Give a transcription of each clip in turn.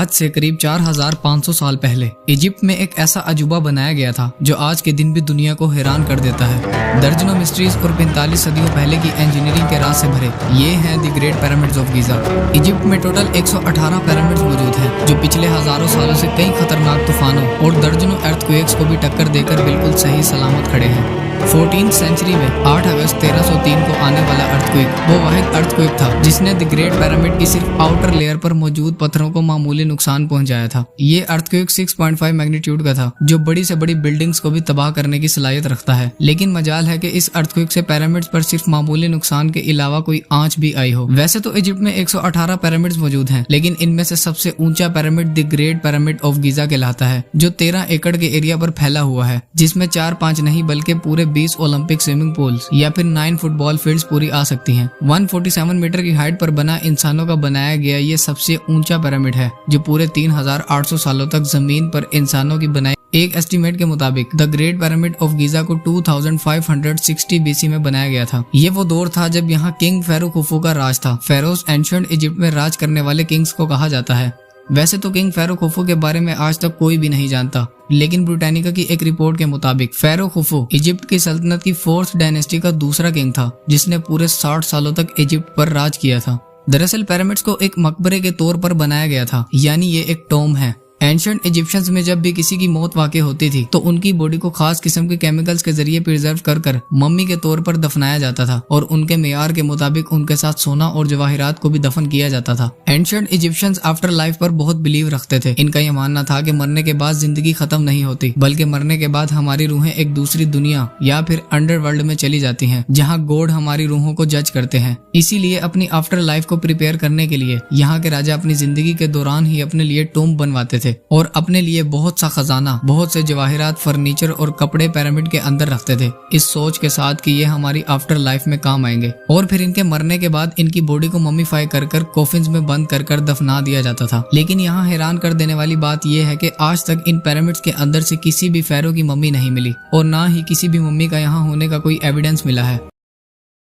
आज से करीब 4500 साल पहले इजिप्ट में एक ऐसा अजूबा बनाया गया था जो आज के दिन भी दुनिया को हैरान कर देता है। दर्जनों मिस्ट्रीज और 45 सदियों पहले की इंजीनियरिंग के राज से भरे ये हैं the great pyramids of Giza. Egypt में टोटल 118 पिरामिड्स मौजूद हैं जो पिछले हजारों सालों से कई खतरनाक तूफानों और दर्जनों अर्थक्वेक्स को भी टक्कर देकर बिल्कुल सही सलामत खड़े हैं। 14th सेंचुरी में 8 अगस्त 1303 को आने वाला अर्थक्वेक वो वाहिद अर्थक्वेक था जिसने द ग्रेट पिरामिड की सिर्फ आउटर लेयर पर मौजूद पत्थरों को मामूली नुकसान पहुंचाया था। ये अर्थक्वेक 6.5 मैग्नीट्यूड का था जो बड़ी से बड़ी बिल्डिंग्स को भी तबाह करने की सलाहियत रखता है। लेकिन मजाल है कि इस अर्थक्वेक से पिरामिड्स पर सिर्फ मामूली नुकसान के अलावा कोई आंच भी आई हो। वैसे तो इजिप्ट में 118 पिरामिड्स मौजूद हैं, लेकिन इनमें से सबसे ऊंचा pyramid the great pyramid of Giza कहलाता है जो 13 एकड़ के एरिया पर फैला हुआ है, जिसमें 4-5 नहीं बल्कि पूरे 20 ओलंपिक स्विमिंग पूल्स या फिर 9 फुटबॉल फील्ड्स पूरी आ सकती हैं। 147 मीटर की हाइट पर बना इंसानों का बनाया गया ये सबसे ऊंचा पिरामिड है जो पूरे 3800 सालों तक जमीन पर इंसानों की बनाई। एक एस्टीमेट के मुताबिक the great pyramid of Giza को 2560 बीसी में बनाया गया था। ये वो दौर था जब यहाँ किंग फेरो खुफू का राज था। फेरोज एंशिएंट इजिप्ट में राज करने वाले किंग्स को कहा जाता है। वैसे तो किंग फेरो खुफू के बारे में आज तक कोई भी नहीं जानता, लेकिन ब्रिटानिका की एक रिपोर्ट के मुताबिक फेरो खुफू इजिप्ट की सल्तनत की 4th डायनेस्टी का दूसरा किंग था जिसने पूरे 60 सालों तक इजिप्ट पर राज किया था। दरअसल पिरामिड्स को एक मकबरे के तौर पर बनाया गया था, यानी ये एक टॉम है। एंशिएंट इजिप्शियंस में जब भी किसी की मौत वाक़ई होती थी तो उनकी बॉडी को खास किस्म के केमिकल्स के जरिए प्रिजर्व कर मम्मी के तौर पर दफनाया जाता था और उनके मेयार के मुताबिक उनके साथ सोना और जवाहिरात को भी दफन किया जाता था। एंशिएंट इजिप्शियंस आफ्टर लाइफ पर बहुत बिलीव रखते थे। इनका यह मानना था कि मरने के बाद जिंदगी खत्म नहीं होती, बल्कि मरने के बाद हमारी रूहें एक दूसरी दुनिया या फिर अंडरवर्ल्ड में चली जाती हैं, जहाँ गॉड हमारी रूहों को जज करते हैं। इसीलिए अपनी आफ्टर लाइफ को प्रिपेयर करने के लिए यहाँ के राजा अपनी जिंदगी के दौरान ही अपने लिए टॉम बनवाते थे और अपने लिए बहुत सा खजाना, बहुत से जवाहिरात, फर्नीचर और कपड़े पिरामिड के अंदर रखते थे, इस सोच के साथ कि ये हमारी आफ्टर लाइफ में काम आएंगे। और फिर इनके मरने के बाद इनकी बॉडी को मम्मीफाई कर कॉफिन्स में बंद कर दफना दिया जाता था। लेकिन यहाँ हैरान कर देने वाली बात यह है कि आज तक इन पिरामिड्स के अंदर से किसी भी फेरो की मम्मी नहीं मिली और ना ही किसी भी मम्मी का यहाँ होने का कोई एविडेंस मिला है।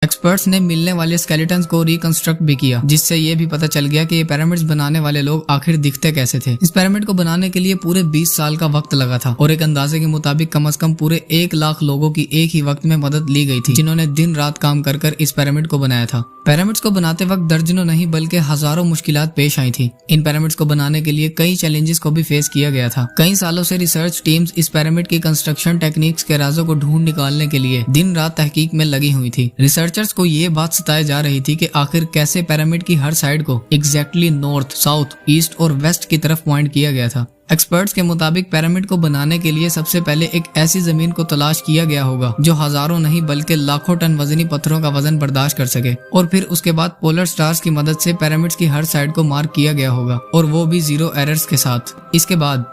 एक्सपर्ट्स ने मिलने वाले स्केलेटन्स को रिकंस्ट्रक्ट भी किया, जिससे ये भी पता चल गया कि ये पिरामिड्स बनाने वाले लोग आखिर दिखते कैसे थे। इस पिरामिड को बनाने के लिए पूरे 20 साल का वक्त लगा था और एक अंदाजे के मुताबिक कम से कम पूरे 1 लाख लोगों की एक ही वक्त में मदद ली गई थी, जिन्होंने दिन रात काम कर इस पिरामिड को बनाया था। पिरामिड्स को बनाते वक्त दर्जनों नहीं बल्कि हजारों मुश्किलात पेश आई थी। इन पिरामिड्स को बनाने के लिए कई चैलेंजेस को भी फेस किया गया था। कई सालों से रिसर्च टीम्स इस पिरामिड की कंस्ट्रक्शन टेक्निक्स के राजों को ढूंढ निकालने के लिए दिन रात तहकीक में लगी हुई थी। रिसर्चर्स को ये बात सताई जा रही थी कि आखिर कैसे पिरामिड की हर साइड को एग्जैक्टली नॉर्थ, साउथ, ईस्ट और वेस्ट की तरफ पॉइंट किया गया था। एक्सपर्ट्स के मुताबिक पिरामिड को बनाने के लिए सबसे पहले एक ऐसी जमीन को तलाश किया गया होगा जो हजारों नहीं बल्कि लाखों टन वजनी पत्थरों का वजन बर्दाश्त कर सके, और फिर उसके बाद पोलर स्टार्स की मदद से पिरामिड्स की हर साइड को मार्क किया गया होगा, और वो भी 0 एरर्स के साथ। इसके बाद